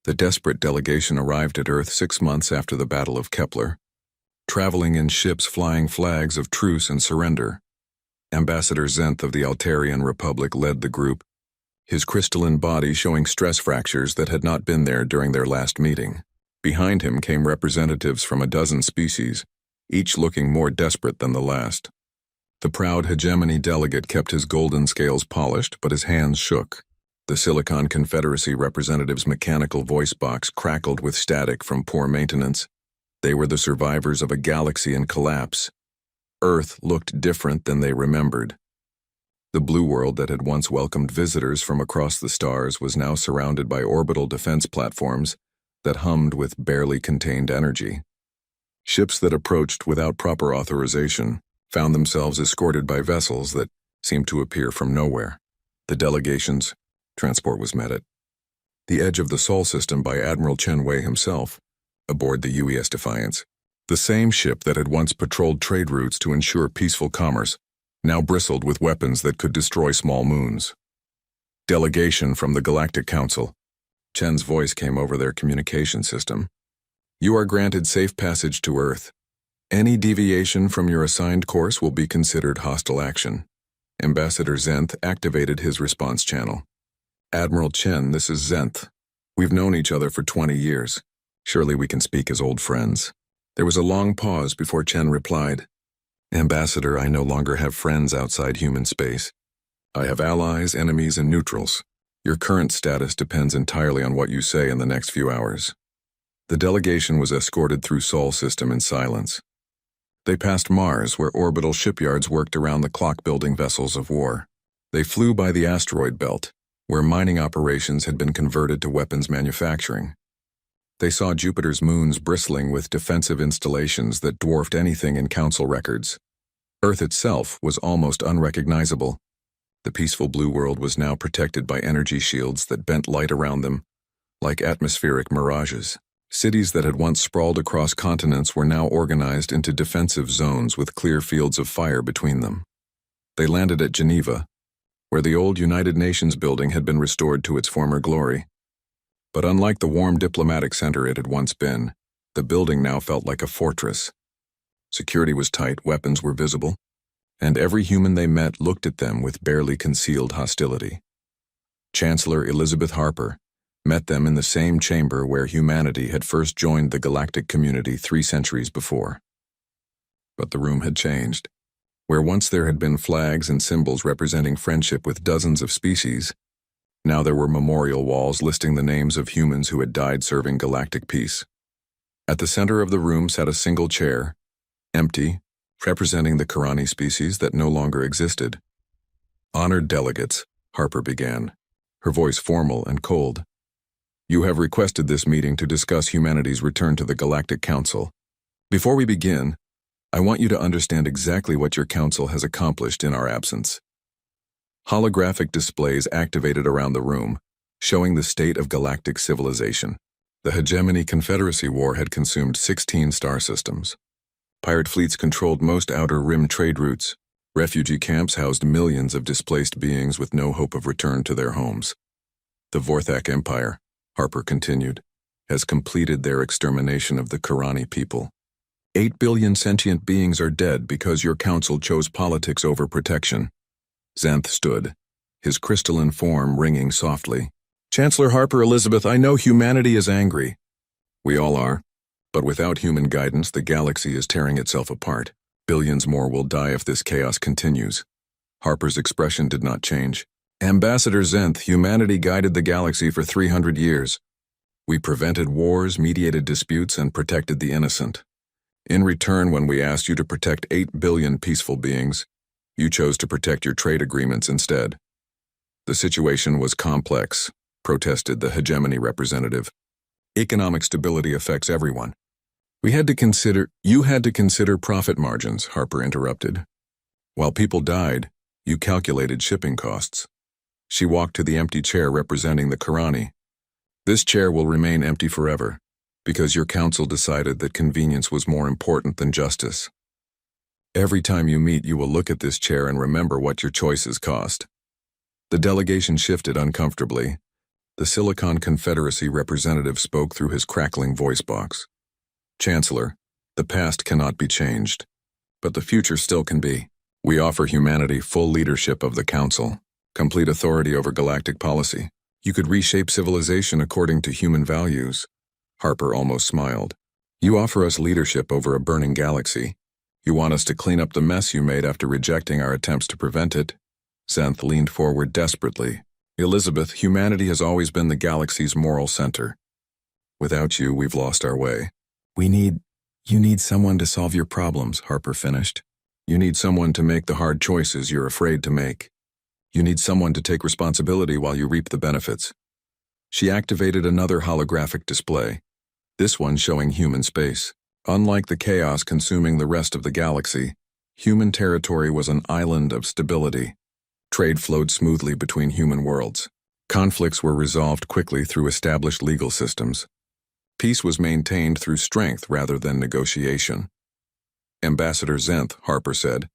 The desperate delegation arrived at Earth 6 months after the Battle of Kepler, traveling in ships flying flags of truce and surrender. Ambassador Zenth of the Altarian Republic led the group, his crystalline body showing stress fractures that had not been there during their last meeting. Behind him came representatives from a dozen species, each looking more desperate than the last. The proud hegemony delegate kept his golden scales polished, but his hands shook. The Silicon Confederacy representative's mechanical voice box crackled with static from poor maintenance. They were the survivors of a galaxy in collapse. Earth looked different than they remembered. The blue world that had once welcomed visitors from across the stars was now surrounded by orbital defense platforms that hummed with barely contained energy. Ships that approached without proper authorization found themselves escorted by vessels that seemed to appear from nowhere. The delegation's transport was met at the edge of the Sol system by Admiral Chen Wei himself, aboard the UES Defiance. The same ship that had once patrolled trade routes to ensure peaceful commerce now bristled with weapons that could destroy small moons. Delegation from the Galactic Council. Chen's voice came over their communication system. You are granted safe passage to Earth. Any deviation from your assigned course will be considered hostile action. Ambassador Zenth activated his response channel. Admiral Chen, this is Zenth. We've known each other for 20 years. Surely we can speak as old friends. There was a long pause before Chen replied. Ambassador, I no longer have friends outside human space. I have allies, enemies, and neutrals. Your current status depends entirely on what you say in the next few hours. The delegation was escorted through Sol system in silence. They passed Mars, where orbital shipyards worked around the clock-building vessels of war. They flew by the asteroid belt, where mining operations had been converted to weapons manufacturing. They saw Jupiter's moons bristling with defensive installations that dwarfed anything in Council records. Earth itself was almost unrecognizable. The peaceful blue world was now protected by energy shields that bent light around them, like atmospheric mirages. Cities that had once sprawled across continents were now organized into defensive zones with clear fields of fire between them. They landed at Geneva, where the old United Nations building had been restored to its former glory. But unlike the warm diplomatic center it had once been, the building now felt like a fortress. Security was tight, weapons were visible, and every human they met looked at them with barely concealed hostility. Chancellor Elizabeth Harper met them in the same chamber where humanity had first joined the galactic community 3 centuries before. But the room had changed. Where once there had been flags and symbols representing friendship with dozens of species, now there were memorial walls listing the names of humans who had died serving galactic peace. At the center of the room sat a single chair, empty, representing the Karani species that no longer existed. Honored delegates, Harper began, her voice formal and cold. You have requested this meeting to discuss humanity's return to the Galactic Council. Before we begin, I want you to understand exactly what your council has accomplished in our absence. Holographic displays activated around the room, showing the state of galactic civilization. The Hegemony Confederacy War had consumed 16 star systems. Pirate fleets controlled most outer rim trade routes. Refugee camps housed millions of displaced beings with no hope of return to their homes. The HFY Empire, Harper continued, has completed their extermination of the Karani people. 8 billion sentient beings are dead because your council chose politics over protection. Zenth stood, his crystalline form ringing softly. Chancellor Harper Elizabeth, I know humanity is angry. We all are. But without human guidance, the galaxy is tearing itself apart. Billions more will die if this chaos continues. Harper's expression did not change. Ambassador Zenth, humanity guided the galaxy for 300 years. We prevented wars, mediated disputes, and protected the innocent. In return, when we asked you to protect 8 billion peaceful beings, you chose to protect your trade agreements instead. The situation was complex, protested the hegemony representative. Economic stability affects everyone. You had to consider profit margins, Harper interrupted. While people died, you calculated shipping costs. She walked to the empty chair representing the Karani. This chair will remain empty forever, because your council decided that convenience was more important than justice. Every time you meet, you will look at this chair and remember what your choices cost. The delegation shifted uncomfortably, The Silicon Confederacy representative spoke through his crackling voice box. Chancellor, the past cannot be changed, but the future still can be. We offer humanity full leadership of the Council, complete authority over galactic policy. You could reshape civilization according to human values. Harper almost smiled. You offer us leadership over a burning galaxy. You want us to clean up the mess you made after rejecting our attempts to prevent it? Xanth leaned forward desperately. Elizabeth, humanity has always been the galaxy's moral center. Without you, we've lost our way. You need someone to solve your problems, Harper finished. You need someone to make the hard choices you're afraid to make. You need someone to take responsibility while you reap the benefits. She activated another holographic display, this one showing human space. Unlike the chaos consuming the rest of the galaxy, human territory was an island of stability. Trade flowed smoothly between human worlds. Conflicts were resolved quickly through established legal systems. Peace was maintained through strength rather than negotiation. Ambassador Xanth, Harper said,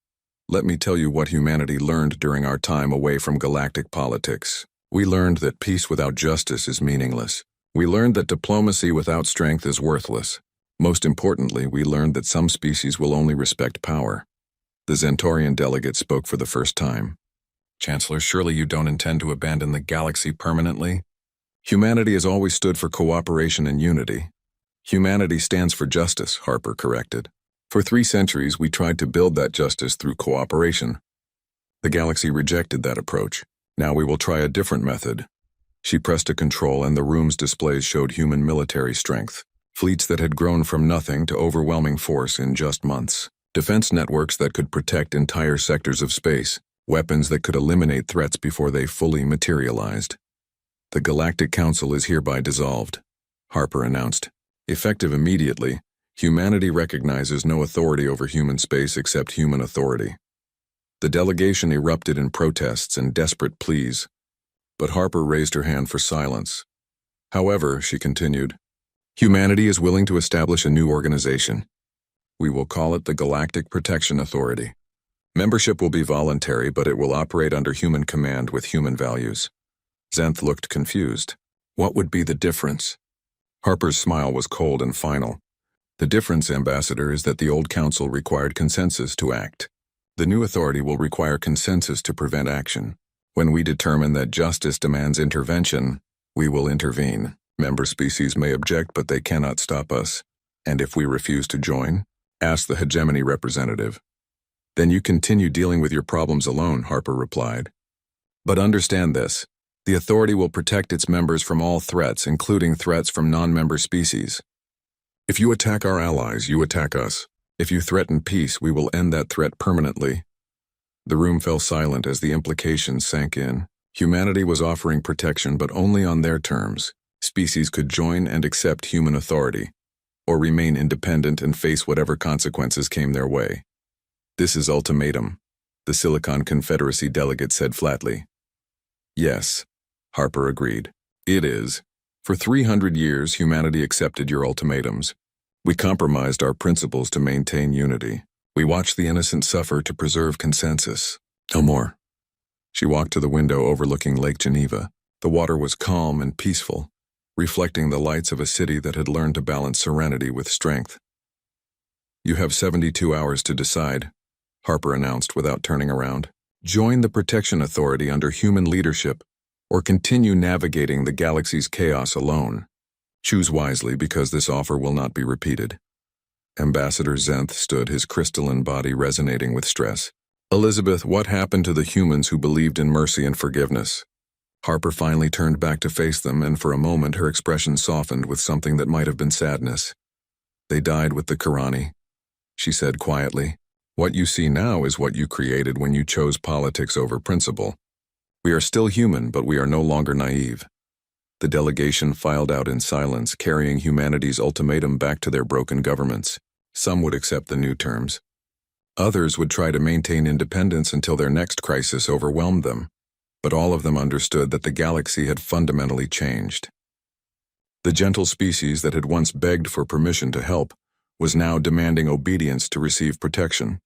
let me tell you what humanity learned during our time away from galactic politics. We learned that peace without justice is meaningless. We learned that diplomacy without strength is worthless. Most importantly, we learned that some species will only respect power. The Xantorian delegate spoke for the first time. Chancellor, surely you don't intend to abandon the galaxy permanently? Humanity has always stood for cooperation and unity. Humanity stands for justice, Harper corrected. For 3 centuries, we tried to build that justice through cooperation. The galaxy rejected that approach. Now we will try a different method. She pressed a control and the room's displays showed human military strength. Fleets that had grown from nothing to overwhelming force in just months. Defense networks that could protect entire sectors of space. Weapons that could eliminate threats before they fully materialized. The Galactic Council is hereby dissolved, Harper announced. Effective immediately, humanity recognizes no authority over human space except human authority. The delegation erupted in protests and desperate pleas, but Harper raised her hand for silence. However, she continued, humanity is willing to establish a new organization. We will call it the Galactic Protection Authority. Membership will be voluntary, but it will operate under human command with human values. Xanth looked confused. What would be the difference? Harper's smile was cold and final. The difference, Ambassador, is that the old council required consensus to act. The new authority will require consensus to prevent action. When we determine that justice demands intervention, we will intervene. Member species may object, but they cannot stop us. And if we refuse to join? Asked the hegemony representative. Then you continue dealing with your problems alone, Harper replied. But understand this. The authority will protect its members from all threats, including threats from non-member species. If you attack our allies, you attack us. If you threaten peace, we will end that threat permanently. The room fell silent as the implications sank in. Humanity was offering protection, but only on their terms. Species could join and accept human authority, or remain independent and face whatever consequences came their way. This is ultimatum, the Silicon Confederacy delegate said flatly. Yes, Harper agreed. It is. For 300 years, humanity accepted your ultimatums. We compromised our principles to maintain unity. We watched the innocent suffer to preserve consensus. No more. She walked to the window overlooking Lake Geneva. The water was calm and peaceful, reflecting the lights of a city that had learned to balance serenity with strength. You have 72 hours to decide, Harper announced without turning around. Join the Protection Authority under human leadership, or continue navigating the galaxy's chaos alone. Choose wisely, because this offer will not be repeated. Ambassador Xanth stood, his crystalline body resonating with stress. Elizabeth, what happened to the humans who believed in mercy and forgiveness? Harper finally turned back to face them, and for a moment her expression softened with something that might have been sadness. They died with the Qurani, she said quietly. What you see now is what you created when you chose politics over principle. We are still human, but we are no longer naive. The delegation filed out in silence, carrying humanity's ultimatum back to their broken governments. Some would accept the new terms. Others would try to maintain independence until their next crisis overwhelmed them. But all of them understood that the galaxy had fundamentally changed. The gentle species that had once begged for permission to help was now demanding obedience to receive protection.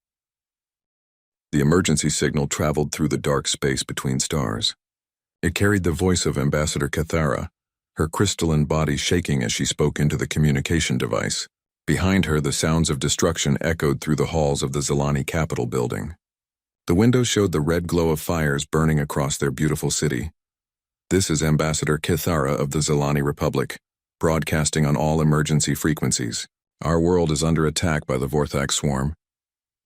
The emergency signal traveled through the dark space between stars. It carried the voice of Ambassador Cathara, her crystalline body shaking as she spoke into the communication device. Behind her, the sounds of destruction echoed through the halls of the Zelani Capitol building. The windows showed the red glow of fires burning across their beautiful city. This is Ambassador Cathara of the Zelani Republic, broadcasting on all emergency frequencies. Our world is under attack by the Vorthak swarm.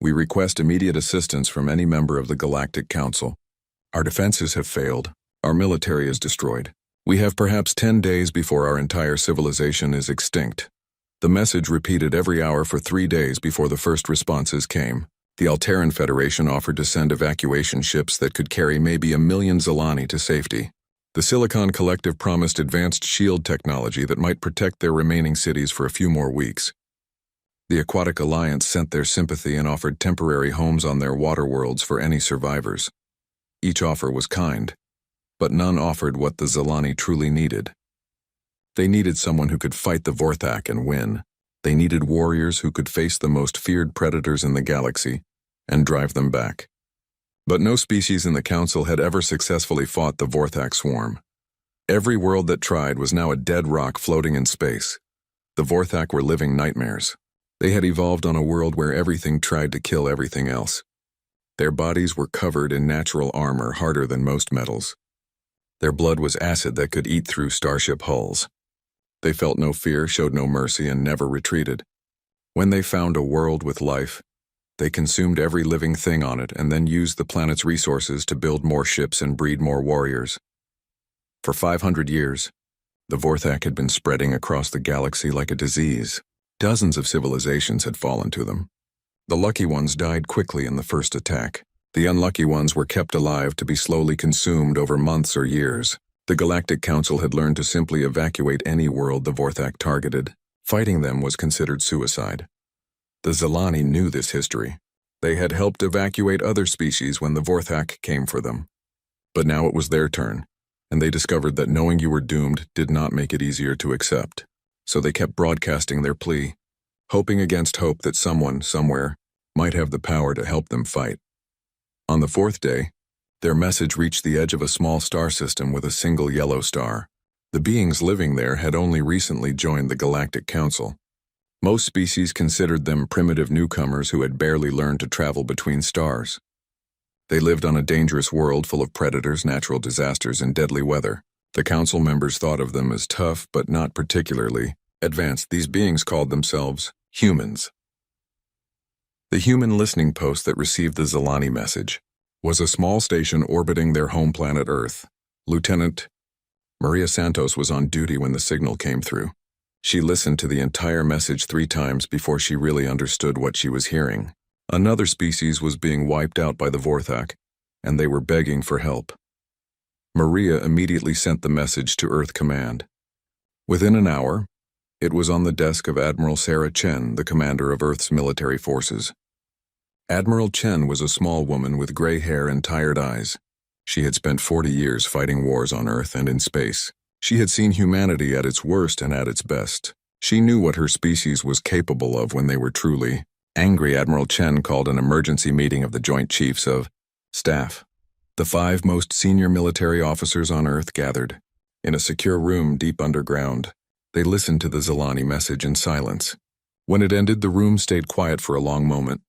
We request immediate assistance from any member of the Galactic Council. Our defenses have failed. Our military is destroyed. We have perhaps 10 days before our entire civilization is extinct. The message repeated every hour for 3 days before the first responses came. The Alteran Federation offered to send evacuation ships that could carry maybe 1 million Zelani to safety. The Silicon Collective promised advanced shield technology that might protect their remaining cities for a few more weeks. The Aquatic Alliance sent their sympathy and offered temporary homes on their water worlds for any survivors. Each offer was kind, but none offered what the Zelani truly needed. They needed someone who could fight the Vorthak and win. They needed warriors who could face the most feared predators in the galaxy and drive them back. But no species in the Council had ever successfully fought the Vorthak swarm. Every world that tried was now a dead rock floating in space. The Vorthak were living nightmares. They had evolved on a world where everything tried to kill everything else. Their bodies were covered in natural armor harder than most metals. Their blood was acid that could eat through starship hulls. They felt no fear, showed no mercy, and never retreated. When they found a world with life, they consumed every living thing on it and then used the planet's resources to build more ships and breed more warriors. For 500 years, the Vorthak had been spreading across the galaxy like a disease. Dozens of civilizations had fallen to them. The lucky ones died quickly in the first attack. The unlucky ones were kept alive to be slowly consumed over months or years. The Galactic Council had learned to simply evacuate any world the Vorthak targeted. Fighting them was considered suicide. The Zelani knew this history. They had helped evacuate other species when the Vorthak came for them. But now it was their turn, and they discovered that knowing you were doomed did not make it easier to accept. So they kept broadcasting their plea, hoping against hope that someone, somewhere, might have the power to help them fight. On the 4th day, their message reached the edge of a small star system with a single yellow star. The beings living there had only recently joined the Galactic Council. Most species considered them primitive newcomers who had barely learned to travel between stars. They lived on a dangerous world full of predators, natural disasters, and deadly weather. The council members thought of them as tough, but not particularly advanced. These beings called themselves humans. The human listening post that received the Zelani message was a small station orbiting their home planet Earth. Lieutenant Maria Santos was on duty when the signal came through. She listened to the entire message 3 times before she really understood what she was hearing. Another species was being wiped out by the Vorthak, and they were begging for help. Maria immediately sent the message to Earth Command. Within an hour, it was on the desk of Admiral Sarah Chen, the commander of Earth's military forces. Admiral Chen was a small woman with gray hair and tired eyes. She had spent 40 years fighting wars on Earth and in space. She had seen humanity at its worst and at its best. She knew what her species was capable of when they were truly angry. Admiral Chen called an emergency meeting of the Joint Chiefs of Staff. The 5 most senior military officers on Earth gathered. In a secure room deep underground, they listened to the Zelani message in silence. When it ended, the room stayed quiet for a long moment.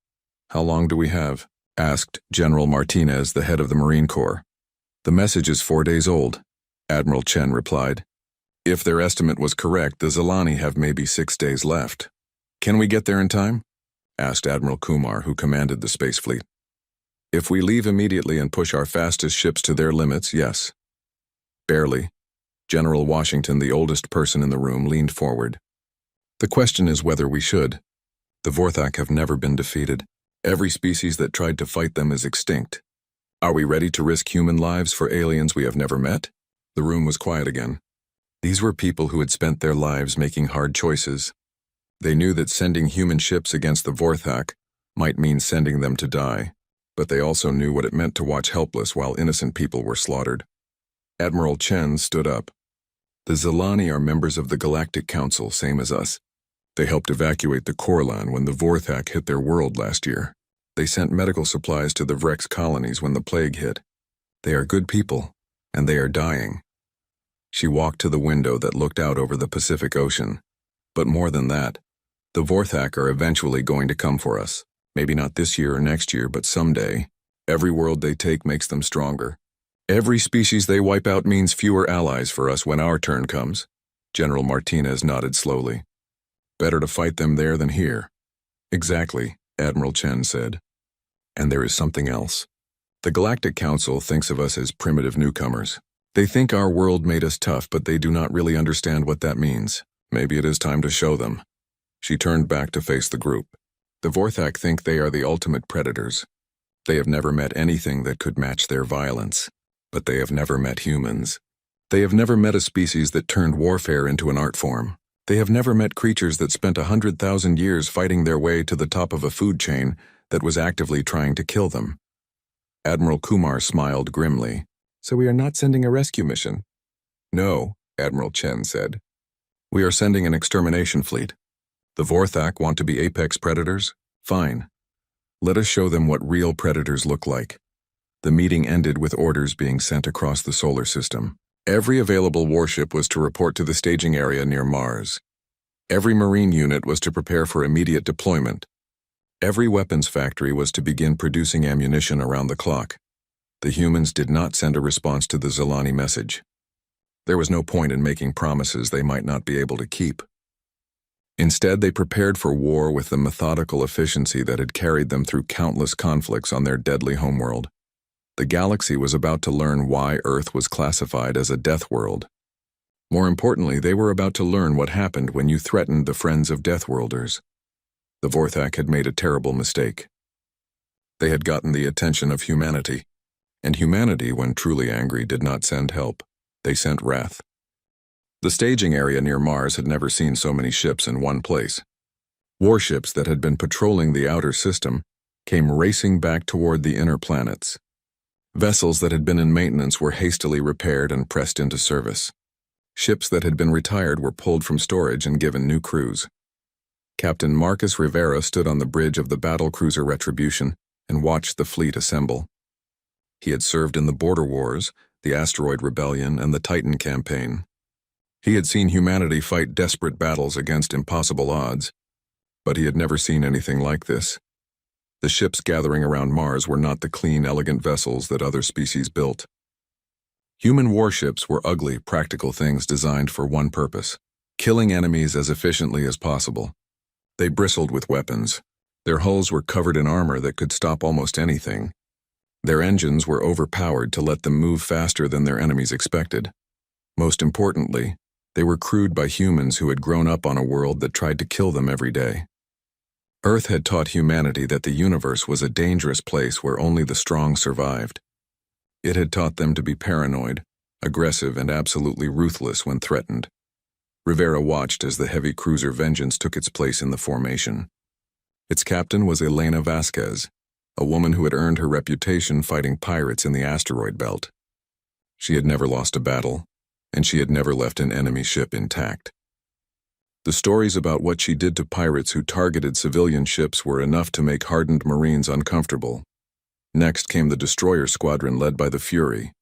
"How long do we have?" asked General Martinez, the head of the Marine Corps. "The message is 4 days old," Admiral Chen replied. "If their estimate was correct, the Zelani have maybe 6 days left." "Can we get there in time?" asked Admiral Kumar, who commanded the space fleet. "If we leave immediately and push our fastest ships to their limits, yes." Barely. General Washington, the oldest person in the room, leaned forward. "The question is whether we should. The Vorthak have never been defeated. Every species that tried to fight them is extinct. Are we ready to risk human lives for aliens we have never met?" The room was quiet again. These were people who had spent their lives making hard choices. They knew that sending human ships against the Vorthak might mean sending them to die, but they also knew what it meant to watch helpless while innocent people were slaughtered. Admiral Chen stood up. "The Zelani are members of the Galactic Council, same as us. They helped evacuate the Corlan when the Vorthak hit their world last year. They sent medical supplies to the Vrex colonies when the plague hit. They are good people, and they are dying. She walked to the window that looked out over the Pacific Ocean. But more than that, the Vorthak are eventually going to come for us. Maybe not this year or next year, but someday. Every world they take makes them stronger. Every species they wipe out means fewer allies for us when our turn comes. General Martinez nodded slowly. Better to fight them there than here. Exactly, Admiral Chen said. And there is something else. The Galactic Council thinks of us as primitive newcomers. They think our world made us tough, but they do not really understand what that means. Maybe it is time to show them. She turned back to face the group. The Vorthak think they are the ultimate predators. They have never met anything that could match their violence. But they have never met humans. They have never met a species that turned warfare into an art form. They have never met creatures that spent 100,000 years fighting their way to the top of a food chain that was actively trying to kill them. Admiral Kumar smiled grimly. So we are not sending a rescue mission? No, Admiral Chen said. We are sending an extermination fleet. The Vorthak want to be apex predators? Fine. Let us show them what real predators look like. The meeting ended with orders being sent across the solar system. Every available warship was to report to the staging area near Mars. Every marine unit was to prepare for immediate deployment. Every weapons factory was to begin producing ammunition around the clock. The humans did not send a response to the Zilani message. There was no point in making promises they might not be able to keep. Instead, they prepared for war with the methodical efficiency that had carried them through countless conflicts on their deadly homeworld. The galaxy was about to learn why Earth was classified as a death world. More importantly, they were about to learn what happened when you threatened the friends of Deathworlders. The Vorthak had made a terrible mistake. They had gotten the attention of humanity. And humanity, when truly angry, did not send help. They sent wrath. The staging area near Mars had never seen so many ships in one place. Warships that had been patrolling the outer system came racing back toward the inner planets. Vessels that had been in maintenance were hastily repaired and pressed into service. Ships that had been retired were pulled from storage and given new crews. Captain Marcus Rivera stood on the bridge of the battlecruiser Retribution and watched the fleet assemble. He had served in the Border Wars, the Asteroid Rebellion, and the Titan Campaign. He had seen humanity fight desperate battles against impossible odds, but he had never seen anything like this. The ships gathering around Mars were not the clean, elegant vessels that other species built. Human warships were ugly, practical things designed for one purpose: killing enemies as efficiently as possible. They bristled with weapons. Their hulls were covered in armor that could stop almost anything. Their engines were overpowered to let them move faster than their enemies expected. Most importantly, they were crewed by humans who had grown up on a world that tried to kill them every day. Earth had taught humanity that the universe was a dangerous place where only the strong survived. It had taught them to be paranoid, aggressive, and absolutely ruthless when threatened. Rivera watched as the heavy cruiser Vengeance took its place in the formation. Its captain was Elena Vasquez, a woman who had earned her reputation fighting pirates in the asteroid belt. She had never lost a battle, and she had never left an enemy ship intact. The stories about what she did to pirates who targeted civilian ships were enough to make hardened Marines uncomfortable. Next came the destroyer squadron led by the Fury.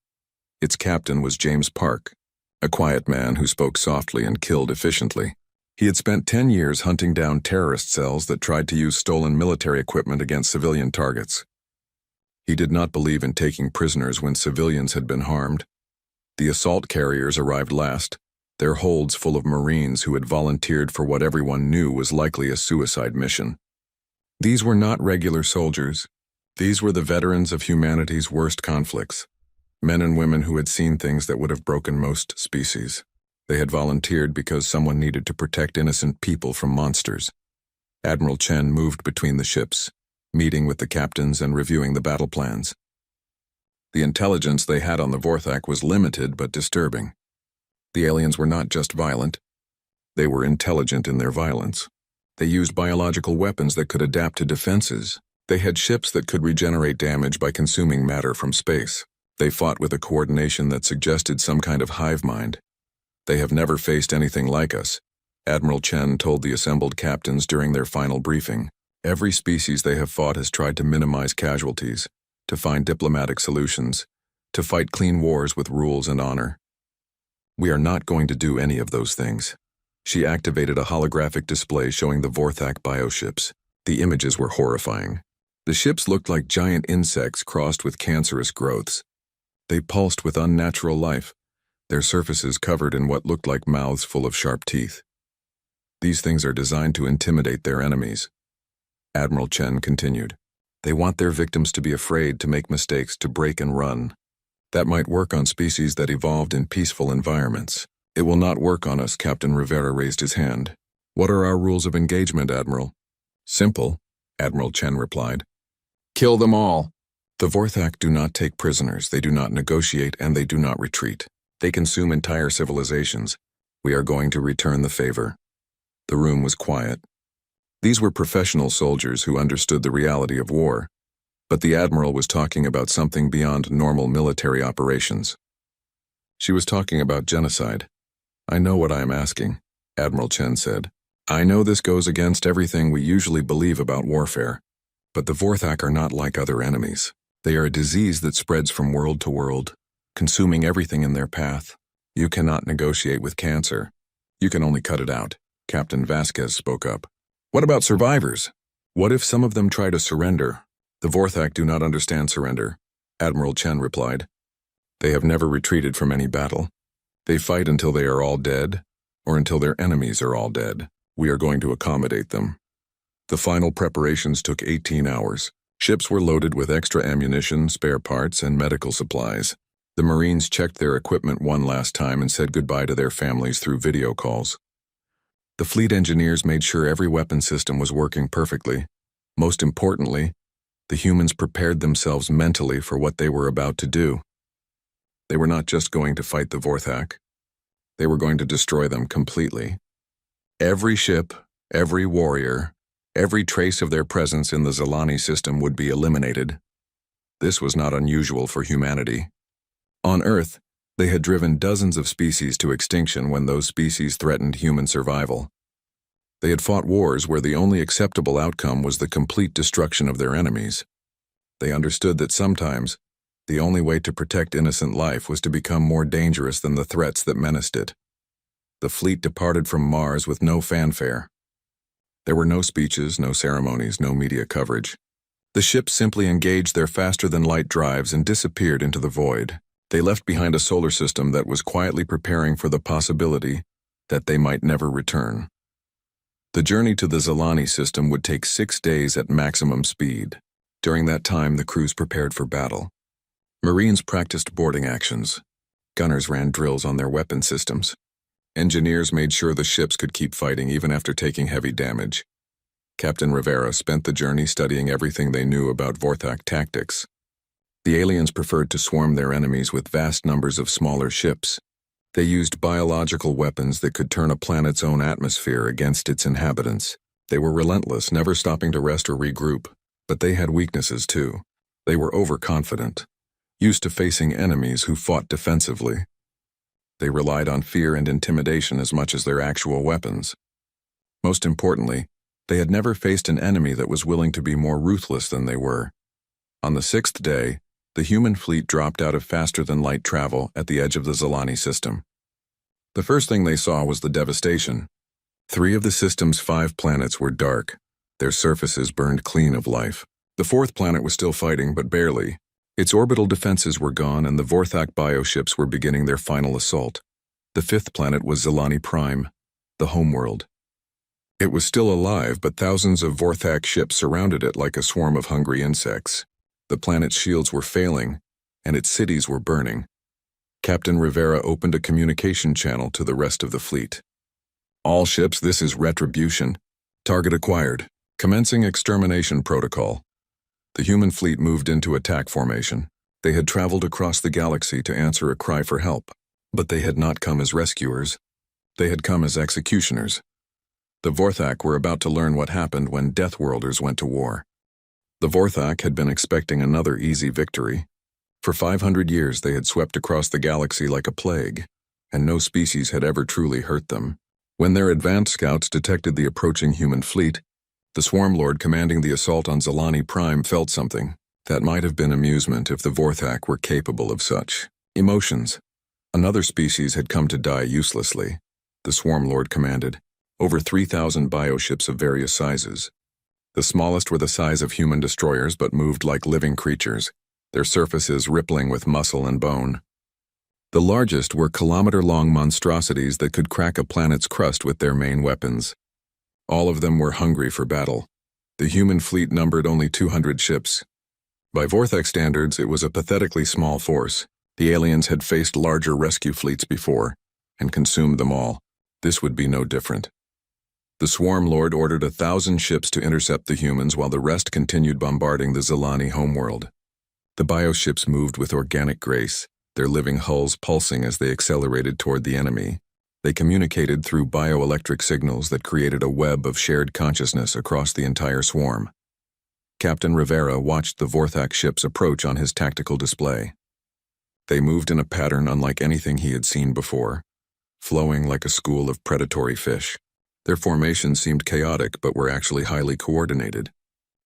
Its captain was James Park, a quiet man who spoke softly and killed efficiently. He had spent 10 years hunting down terrorist cells that tried to use stolen military equipment against civilian targets. He did not believe in taking prisoners when civilians had been harmed. The assault carriers arrived last, their holds full of Marines who had volunteered for what everyone knew was likely a suicide mission. These were not regular soldiers. These were the veterans of humanity's worst conflicts, men and women who had seen things that would have broken most species. They had volunteered because someone needed to protect innocent people from monsters. Admiral Chen moved between the ships, meeting with the captains and reviewing the battle plans. The intelligence they had on the Vorthak was limited but disturbing. The aliens were not just violent. They were intelligent in their violence. They used biological weapons that could adapt to defenses. They had ships that could regenerate damage by consuming matter from space. They fought with a coordination that suggested some kind of hive mind. They have never faced anything like us, Admiral Chen told the assembled captains during their final briefing. Every species they have fought has tried to minimize casualties, to find diplomatic solutions, to fight clean wars with rules and honor. We are not going to do any of those things. She activated a holographic display showing the Vorthak bioships. The images were horrifying. The ships looked like giant insects crossed with cancerous growths. They pulsed with unnatural life, their surfaces covered in what looked like mouths full of sharp teeth. These things are designed to intimidate their enemies. Admiral Chen continued. They want their victims to be afraid, to make mistakes, to break and run. That might work on species that evolved in peaceful environments. It will not work on us. Captain Rivera raised his hand. What are our rules of engagement, Admiral? Simple, Admiral Chen replied. Kill them all. The Vorthak do not take prisoners, they do not negotiate, and they do not retreat. They consume entire civilizations. We are going to return the favor. The room was quiet. These were professional soldiers who understood the reality of war, but the Admiral was talking about something beyond normal military operations. She was talking about genocide. I know what I am asking, Admiral Chen said. I know this goes against everything we usually believe about warfare, but the Vorthak are not like other enemies. They are a disease that spreads from world to world, consuming everything in their path. You cannot negotiate with cancer. You can only cut it out. Captain Vasquez spoke up. What about survivors? What if some of them try to surrender? The Vorthak do not understand surrender, Admiral Chen replied. They have never retreated from any battle. They fight until they are all dead, or until their enemies are all dead. We are going to accommodate them. The final preparations took 18 hours. Ships were loaded with extra ammunition, spare parts, and medical supplies. The Marines checked their equipment one last time and said goodbye to their families through video calls. The fleet engineers made sure every weapon system was working perfectly. Most importantly, the humans prepared themselves mentally for what they were about to do. They were not just going to fight the Vorthak. They were going to destroy them completely. Every ship, every warrior, every trace of their presence in the Zilani system would be eliminated. This was not unusual for humanity. On Earth, they had driven dozens of species to extinction when those species threatened human survival. They had fought wars where the only acceptable outcome was the complete destruction of their enemies. They understood that sometimes, the only way to protect innocent life was to become more dangerous than the threats that menaced it. The fleet departed from Mars with no fanfare. There were no speeches, no ceremonies, no media coverage. The ships simply engaged their faster-than-light drives and disappeared into the void. They left behind a solar system that was quietly preparing for the possibility that they might never return. The journey to the Zilani system would take 6 days at maximum speed. During that time, the crews prepared for battle. Marines practiced boarding actions. Gunners ran drills on their weapon systems. Engineers made sure the ships could keep fighting even after taking heavy damage. Captain Rivera spent the journey studying everything they knew about Vorthak tactics. The aliens preferred to swarm their enemies with vast numbers of smaller ships. They used biological weapons that could turn a planet's own atmosphere against its inhabitants. They were relentless, never stopping to rest or regroup. But they had weaknesses too. They were overconfident, used to facing enemies who fought defensively. They relied on fear and intimidation as much as their actual weapons. Most importantly, they had never faced an enemy that was willing to be more ruthless than they were. On the 6th day, the human fleet dropped out of faster-than-light travel at the edge of the Zilani system. The first thing they saw was the devastation. 3 of the system's 5 planets were dark. Their surfaces burned clean of life. The 4th planet was still fighting, but barely. Its orbital defenses were gone, and the Vorthak bioships were beginning their final assault. The 5th planet was Zilani Prime, the homeworld. It was still alive, but thousands of Vorthak ships surrounded it like a swarm of hungry insects. The planet's shields were failing, and its cities were burning. Captain Rivera opened a communication channel to the rest of the fleet. All ships, this is retribution. Target acquired. Commencing extermination protocol. The human fleet moved into attack formation. They had traveled across the galaxy to answer a cry for help, but they had not come as rescuers. They had come as executioners. The Vorthak were about to learn what happened when Deathworlders went to war. The Vorthak had been expecting another easy victory. For 500 years they had swept across the galaxy like a plague, and no species had ever truly hurt them. When their advanced scouts detected the approaching human fleet, the Swarm Lord commanding the assault on Zilani Prime felt something. That might have been amusement if the Vorthak were capable of such emotions. Another species had come to die uselessly, the Swarm Lord commanded. Over 3,000 bioships of various sizes. The smallest were the size of human destroyers but moved like living creatures, their surfaces rippling with muscle and bone. The largest were kilometer-long monstrosities that could crack a planet's crust with their main weapons. All of them were hungry for battle. The human fleet numbered only 200 ships. By Vorthak standards, it was a pathetically small force. The aliens had faced larger rescue fleets before, and consumed them all. This would be no different. The Swarm Lord ordered 1,000 ships to intercept the humans while the rest continued bombarding the Zilani homeworld. The bioships moved with organic grace, their living hulls pulsing as they accelerated toward the enemy. They communicated through bioelectric signals that created a web of shared consciousness across the entire swarm. Captain Rivera watched the Vorthak ships approach on his tactical display. They moved in a pattern unlike anything he had seen before, flowing like a school of predatory fish. Their formations seemed chaotic but were actually highly coordinated.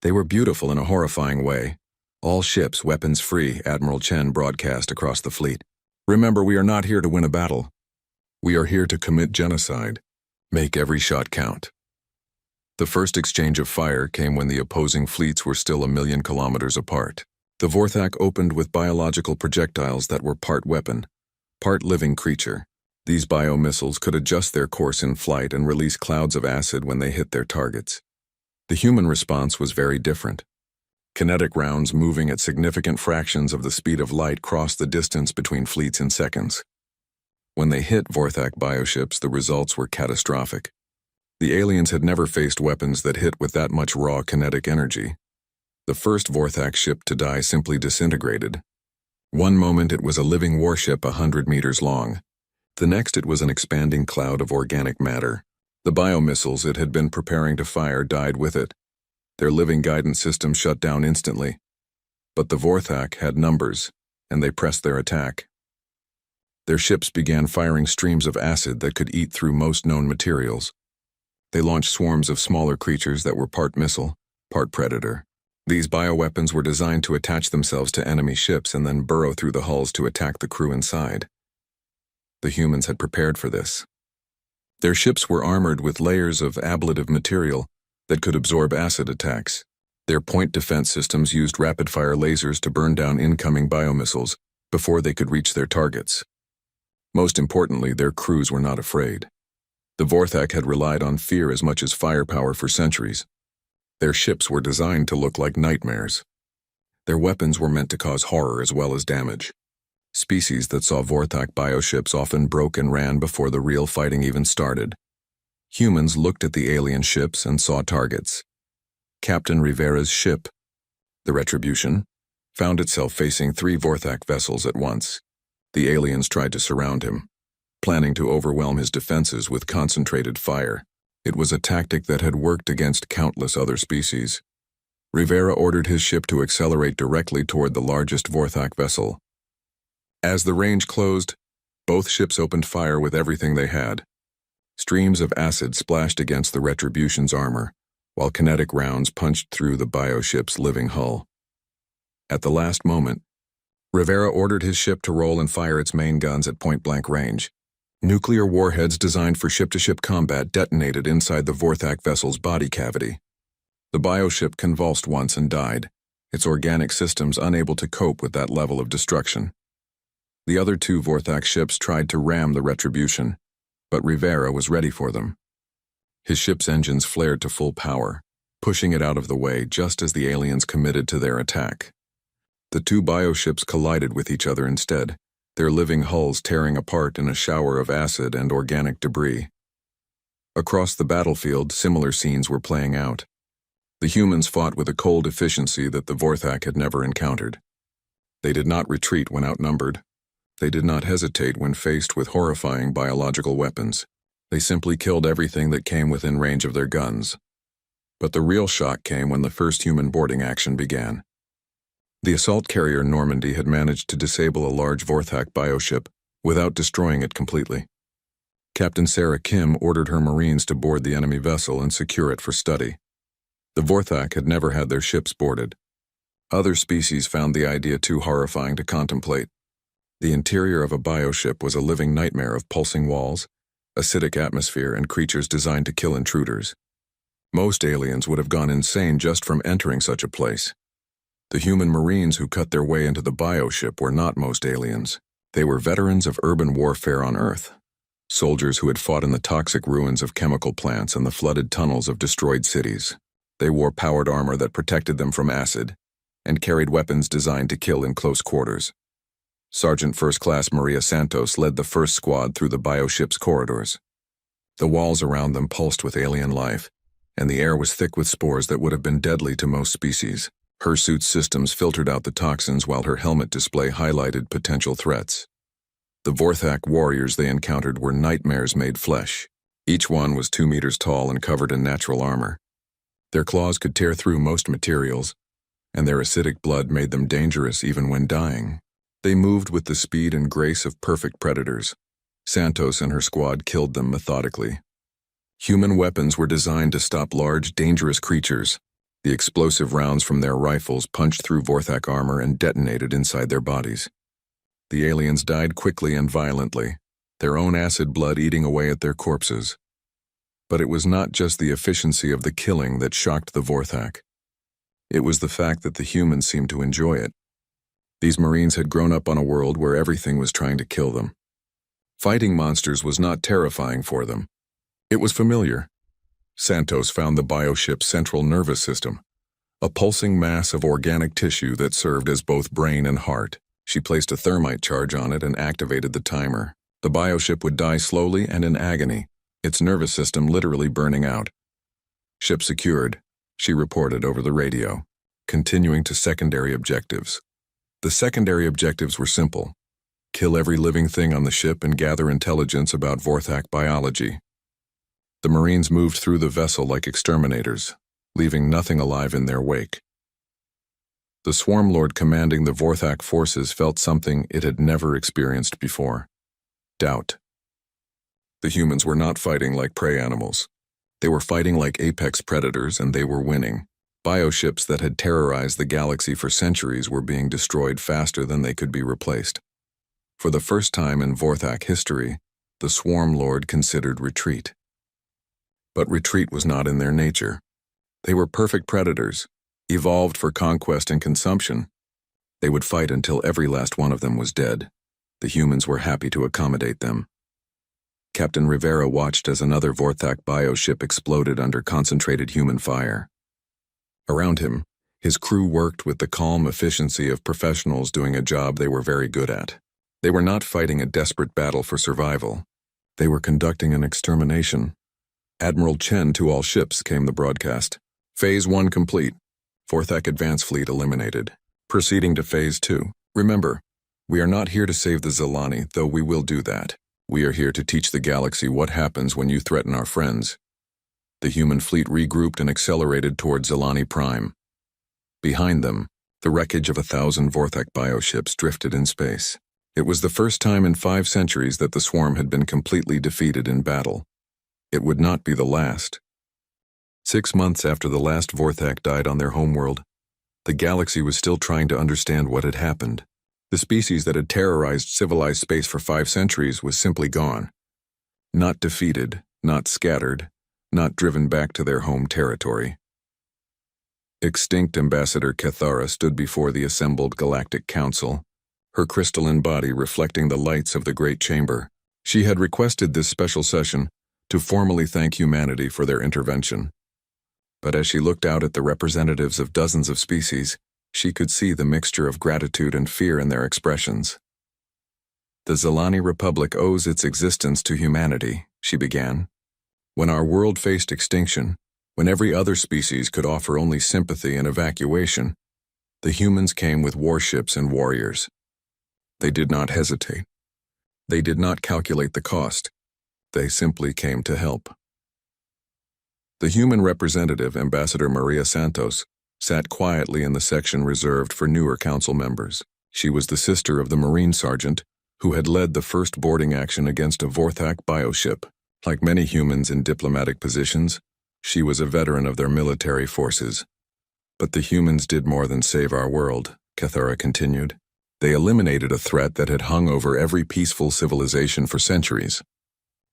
They were beautiful in a horrifying way. All ships weapons free, Admiral Chen broadcast across the fleet. Remember, we are not here to win a battle. We are here to commit genocide. Make every shot count. The first exchange of fire came when the opposing fleets were still 1,000,000 kilometers apart. The Vorthak opened with biological projectiles that were part weapon, part living creature. These biomissiles could adjust their course in flight and release clouds of acid when they hit their targets. The human response was very different. Kinetic rounds moving at significant fractions of the speed of light crossed the distance between fleets in seconds. When they hit Vorthak bioships, the results were catastrophic. The aliens had never faced weapons that hit with that much raw kinetic energy. The first Vorthak ship to die simply disintegrated. One moment it was a living warship 100 meters long. The next it was an expanding cloud of organic matter. The biomissiles it had been preparing to fire died with it. Their living guidance system shut down instantly. But the Vorthak had numbers, and they pressed their attack. Their ships began firing streams of acid that could eat through most known materials. They launched swarms of smaller creatures that were part missile, part predator. These bioweapons were designed to attach themselves to enemy ships and then burrow through the hulls to attack the crew inside. The humans had prepared for this. Their ships were armored with layers of ablative material that could absorb acid attacks. Their point defense systems used rapid-fire lasers to burn down incoming biomissiles before they could reach their targets. Most importantly, their crews were not afraid. The Vorthak had relied on fear as much as firepower for centuries. Their ships were designed to look like nightmares. Their weapons were meant to cause horror as well as damage. Species that saw Vorthak bioships often broke and ran before the real fighting even started. Humans looked at the alien ships and saw targets. Captain Rivera's ship, the Retribution, found itself facing 3 Vorthak vessels at once. The aliens tried to surround him, planning to overwhelm his defenses with concentrated fire. It was a tactic that had worked against countless other species. Rivera ordered his ship to accelerate directly toward the largest Vorthak vessel. As the range closed, both ships opened fire with everything they had. Streams of acid splashed against the Retribution's armor, while kinetic rounds punched through the bioship's living hull. At the last moment, Rivera ordered his ship to roll and fire its main guns at point-blank range. Nuclear warheads designed for ship-to-ship combat detonated inside the Vorthak vessel's body cavity. The bioship convulsed once and died, its organic systems unable to cope with that level of destruction. The other 2 Vorthak ships tried to ram the Retribution, but Rivera was ready for them. His ship's engines flared to full power, pushing it out of the way just as the aliens committed to their attack. The 2 bioships collided with each other instead, their living hulls tearing apart in a shower of acid and organic debris. Across the battlefield, similar scenes were playing out. The humans fought with a cold efficiency that the Vorthak had never encountered. They did not retreat when outnumbered. They did not hesitate when faced with horrifying biological weapons. They simply killed everything that came within range of their guns. But the real shock came when the first human boarding action began. The assault carrier Normandy had managed to disable a large Vorthak bioship without destroying it completely. Captain Sarah Kim ordered her Marines to board the enemy vessel and secure it for study. The Vorthak had never had their ships boarded. Other species found the idea too horrifying to contemplate. The interior of a bioship was a living nightmare of pulsing walls, acidic atmosphere, and creatures designed to kill intruders. Most aliens would have gone insane just from entering such a place. The human Marines who cut their way into the bioship were not most aliens. They were veterans of urban warfare on Earth. Soldiers who had fought in the toxic ruins of chemical plants and the flooded tunnels of destroyed cities. They wore powered armor that protected them from acid, and carried weapons designed to kill in close quarters. Sergeant First Class Maria Santos led the first squad through the bioship's corridors. The walls around them pulsed with alien life, and the air was thick with spores that would have been deadly to most species. Her suit's systems filtered out the toxins while her helmet display highlighted potential threats. The Vorthak warriors they encountered were nightmares made flesh. Each one was 2 meters tall and covered in natural armor. Their claws could tear through most materials, and their acidic blood made them dangerous even when dying. They moved with the speed and grace of perfect predators. Santos and her squad killed them methodically. Human weapons were designed to stop large, dangerous creatures. The explosive rounds from their rifles punched through Vorthak armor and detonated inside their bodies. The aliens died quickly and violently, their own acid blood eating away at their corpses. But it was not just the efficiency of the killing that shocked the Vorthak. It was the fact that the humans seemed to enjoy it. These Marines had grown up on a world where everything was trying to kill them. Fighting monsters was not terrifying for them. It was familiar. Santos found the bioship's central nervous system, a pulsing mass of organic tissue that served as both brain and heart. She placed a thermite charge on it and activated the timer. The bioship would die slowly and in agony, its nervous system literally burning out. "Ship secured," she reported over the radio, continuing to secondary objectives. The secondary objectives were simple: kill every living thing on the ship and gather intelligence about Vorthak biology. The Marines moved through the vessel like exterminators, leaving nothing alive in their wake. The Swarm Lord commanding the Vorthak forces felt something it had never experienced before: doubt. The humans were not fighting like prey animals. They were fighting like apex predators, and they were winning. Bioships that had terrorized the galaxy for centuries were being destroyed faster than they could be replaced. For the first time in Vorthak history, the Swarm Lord considered retreat. But retreat was not in their nature. They were perfect predators, evolved for conquest and consumption. They would fight until every last one of them was dead. The humans were happy to accommodate them. Captain Rivera watched as another Vorthak bioship exploded under concentrated human fire. Around him, his crew worked with the calm efficiency of professionals doing a job they were very good at. They were not fighting a desperate battle for survival. They were conducting an extermination. "Admiral Chen to all ships," came the broadcast. "Phase 1 complete. Vorthak Advance Fleet eliminated. Proceeding to Phase 2. Remember, we are not here to save the Zilani, though we will do that. We are here to teach the galaxy what happens when you threaten our friends." The human fleet regrouped and accelerated toward Zilani Prime. Behind them, the wreckage of 1,000 Vorthak bioships drifted in space. It was the first time in 5 centuries that the swarm had been completely defeated in battle. It would not be the last. 6 months after the last Vorthak died on their homeworld, the galaxy was still trying to understand what had happened. The species that had terrorized civilized space for 5 centuries was simply gone. Not defeated, not scattered, not driven back to their home territory. Extinct Ambassador Cathara stood before the assembled Galactic Council, her crystalline body reflecting the lights of the Great Chamber. She had requested this special session to formally thank humanity for their intervention. But as she looked out at the representatives of dozens of species, she could see the mixture of gratitude and fear in their expressions. "The Zilani Republic owes its existence to humanity," she began. "When our world faced extinction, when every other species could offer only sympathy and evacuation, the humans came with warships and warriors. They did not hesitate. They did not calculate the cost. They simply came to help." The human representative, Ambassador Maria Santos, sat quietly in the section reserved for newer council members. She was the sister of the Marine sergeant who had led the first boarding action against a Vorthak bioship. Like many humans in diplomatic positions, she was a veteran of their military forces. But the humans did more than save our world, Cathara continued. They eliminated a threat that had hung over every peaceful civilization for centuries.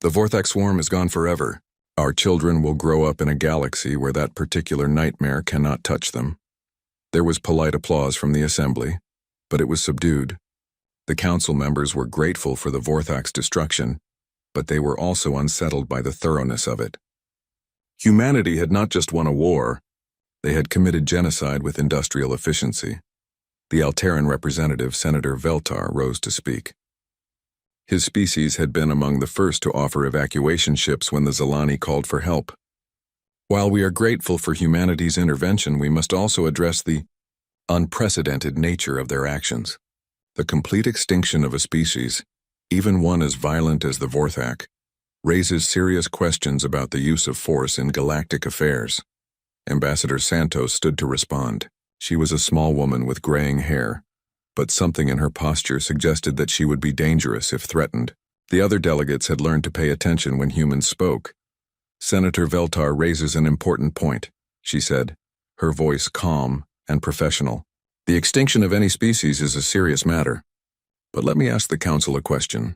The Vorthak swarm is gone forever. Our children will grow up in a galaxy where that particular nightmare cannot touch them. There was polite applause from the assembly, but it was subdued. The council members were grateful for the Vorthak's destruction, but they were also unsettled by the thoroughness of it. Humanity had not just won a war, they had committed genocide with industrial efficiency. The Alteran representative, Senator Veltar, rose to speak. His species had been among the first to offer evacuation ships when the Zilani called for help. While we are grateful for humanity's intervention, we must also address the unprecedented nature of their actions. The complete extinction of a species, even one as violent as the Vorthak, raises serious questions about the use of force in galactic affairs. Ambassador Santos stood to respond. She was a small woman with graying hair, but something in her posture suggested that she would be dangerous if threatened. The other delegates had learned to pay attention when humans spoke. Senator Veltar raises an important point, she said, her voice calm and professional. The extinction of any species is a serious matter. But let me ask the Council a question.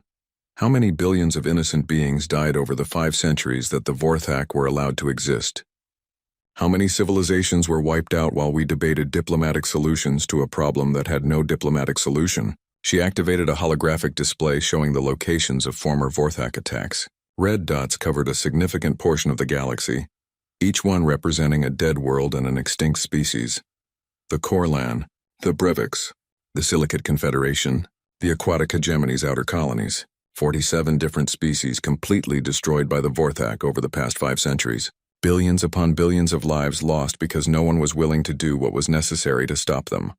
How many billions of innocent beings died over the 5 centuries that the Vorthak were allowed to exist? How many civilizations were wiped out while we debated diplomatic solutions to a problem that had no diplomatic solution? She activated a holographic display showing the locations of former Vorthak attacks. Red dots covered a significant portion of the galaxy, each one representing a dead world and an extinct species. The Corlan, the Breviks, the Silicate Confederation, the aquatic hegemony's outer colonies. 47 different species completely destroyed by the Vorthak over the past 5 centuries. Billions upon billions of lives lost because no one was willing to do what was necessary to stop them.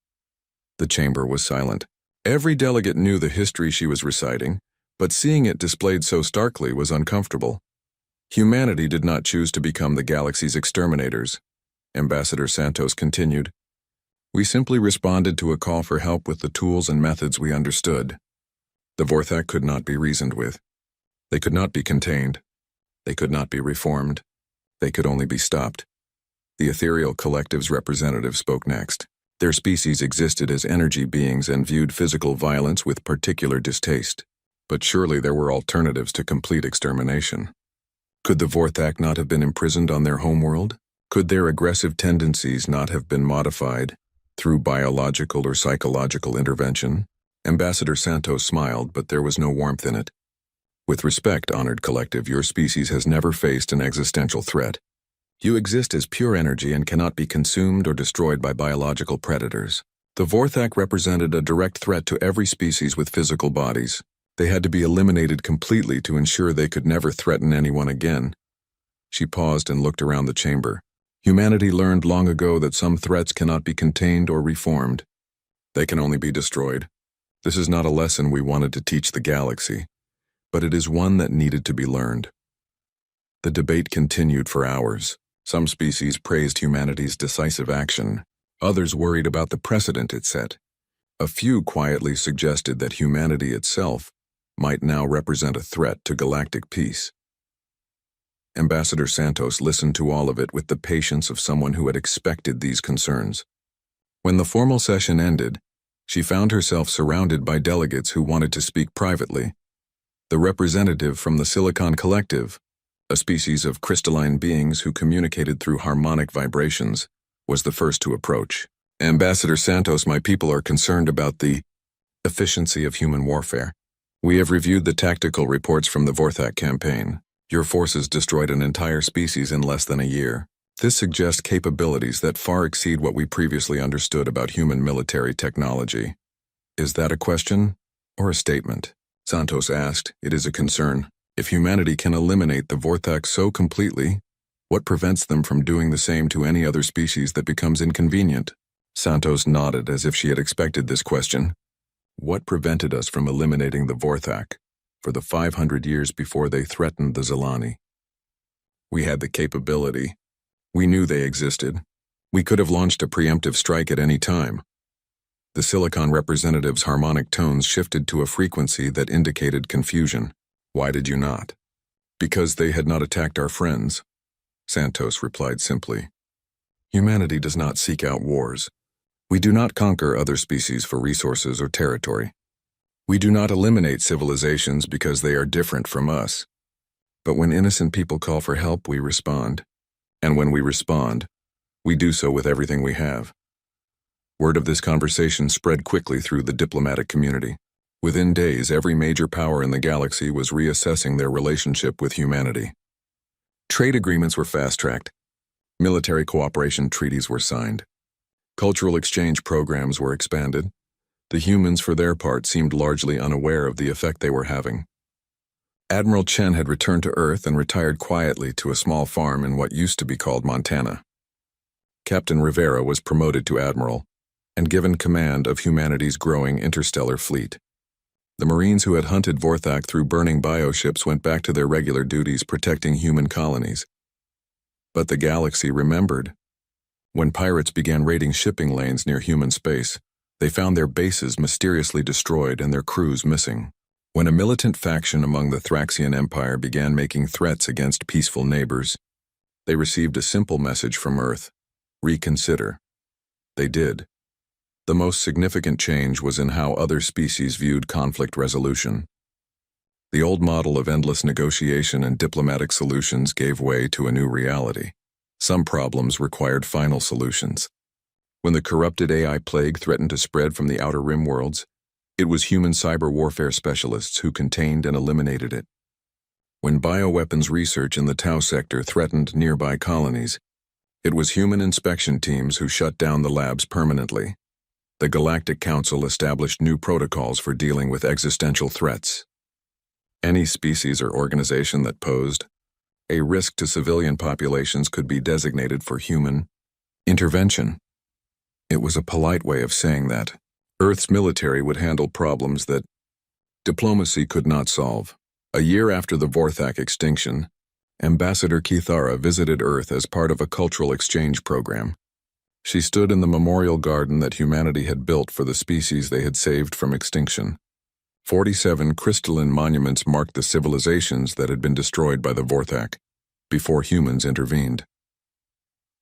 The chamber was silent. Every delegate knew the history she was reciting, but seeing it displayed so starkly was uncomfortable. Humanity did not choose to become the galaxy's exterminators. Ambassador Santos continued. We simply responded to a call for help with the tools and methods we understood. The Vorthak could not be reasoned with. They could not be contained. They could not be reformed. They could only be stopped. The ethereal collective's representative spoke next. Their species existed as energy beings and viewed physical violence with particular distaste. But surely there were alternatives to complete extermination. Could the Vorthak not have been imprisoned on their homeworld? Could their aggressive tendencies not have been modified through biological or psychological intervention? Ambassador Santos smiled, but there was no warmth in it. With respect, honored collective, your species has never faced an existential threat. You exist as pure energy and cannot be consumed or destroyed by biological predators. The Vorthak represented a direct threat to every species with physical bodies. They had to be eliminated completely to ensure they could never threaten anyone again. She paused and looked around the chamber. Humanity learned long ago that some threats cannot be contained or reformed. They can only be destroyed. This is not a lesson we wanted to teach the galaxy, but it is one that needed to be learned. The debate continued for hours. Some species praised humanity's decisive action. Others worried about the precedent it set. A few quietly suggested that humanity itself might now represent a threat to galactic peace. Ambassador Santos listened to all of it with the patience of someone who had expected these concerns. When the formal session ended, she found herself surrounded by delegates who wanted to speak privately. The representative from the Silicon Collective, a species of crystalline beings who communicated through harmonic vibrations, was the first to approach. Ambassador Santos, my people are concerned about the efficiency of human warfare. We have reviewed the tactical reports from the Vorthak campaign. Your forces destroyed an entire species in less than a year. This suggests capabilities that far exceed what we previously understood about human military technology. Is that a question or a statement? Santos asked. It is a concern. If humanity can eliminate the Vorthak so completely, what prevents them from doing the same to any other species that becomes inconvenient? Santos nodded as if she had expected this question. What prevented us from eliminating the Vorthak for the 500 years before they threatened the Zilani? We had the capability. We knew they existed. We could have launched a preemptive strike at any time. The Silicon representative's harmonic tones shifted to a frequency that indicated confusion. Why did you not? Because they had not attacked our friends, Santos replied simply. Humanity does not seek out wars. We do not conquer other species for resources or territory. We do not eliminate civilizations because they are different from us. But when innocent people call for help, we respond. And when we respond, we do so with everything we have. Word of this conversation spread quickly through the diplomatic community. Within days, every major power in the galaxy was reassessing their relationship with humanity. Trade agreements were fast-tracked. Military cooperation treaties were signed. Cultural exchange programs were expanded. The humans, for their part, seemed largely unaware of the effect they were having. Admiral Chen had returned to Earth and retired quietly to a small farm in what used to be called Montana. Captain Rivera was promoted to admiral and given command of humanity's growing interstellar fleet. The Marines who had hunted Vorthak through burning bioships went back to their regular duties protecting human colonies. But the galaxy remembered. When pirates began raiding shipping lanes near human space, they found their bases mysteriously destroyed and their crews missing. When a militant faction among the HFY Empire began making threats against peaceful neighbors, they received a simple message from Earth: reconsider. They did. The most significant change was in how other species viewed conflict resolution. The old model of endless negotiation and diplomatic solutions gave way to a new reality. Some problems required final solutions. When the corrupted AI plague threatened to spread from the outer rim worlds, it was human cyber warfare specialists who contained and eliminated it. When bioweapons research in the Tau sector threatened nearby colonies, it was human inspection teams who shut down the labs permanently. The Galactic Council established new protocols for dealing with existential threats. Any species or organization that posed a risk to civilian populations could be designated for human intervention. It was a polite way of saying that Earth's military would handle problems that diplomacy could not solve. A year after the Vorthak extinction, Ambassador Kithara visited Earth as part of a cultural exchange program. She stood in the memorial garden that humanity had built for the species they had saved from extinction. 47 crystalline monuments marked the civilizations that had been destroyed by the Vorthak before humans intervened.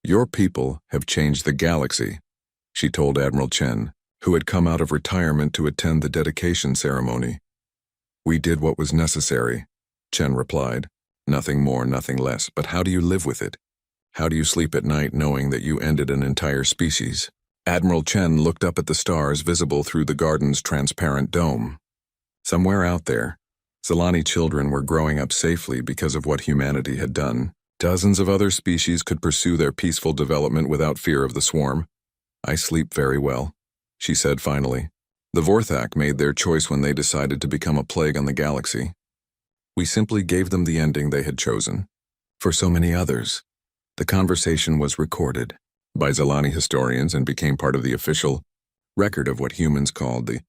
Your people have changed the galaxy, she told Admiral Chen, who had come out of retirement to attend the dedication ceremony. We did what was necessary, Chen replied. Nothing more, nothing less. But how do you live with it? How do you sleep at night knowing that you ended an entire species? Admiral Chen looked up at the stars visible through the garden's transparent dome. Somewhere out there, Zilani children were growing up safely because of what humanity had done. Dozens of other species could pursue their peaceful development without fear of the swarm. I sleep very well, she said finally. The Vorthak made their choice when they decided to become a plague on the galaxy. We simply gave them the ending they had chosen. For so many others, the conversation was recorded by Zilani historians and became part of the official record of what humans called the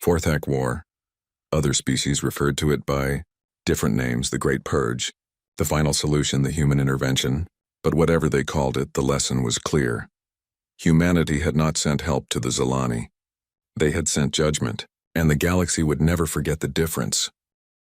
Vorthak War. Other species referred to it by different names: the Great Purge, the final solution, the human intervention. But whatever they called it, the lesson was clear. Humanity had not sent help to the Zilani. They had sent judgment, and the galaxy would never forget the difference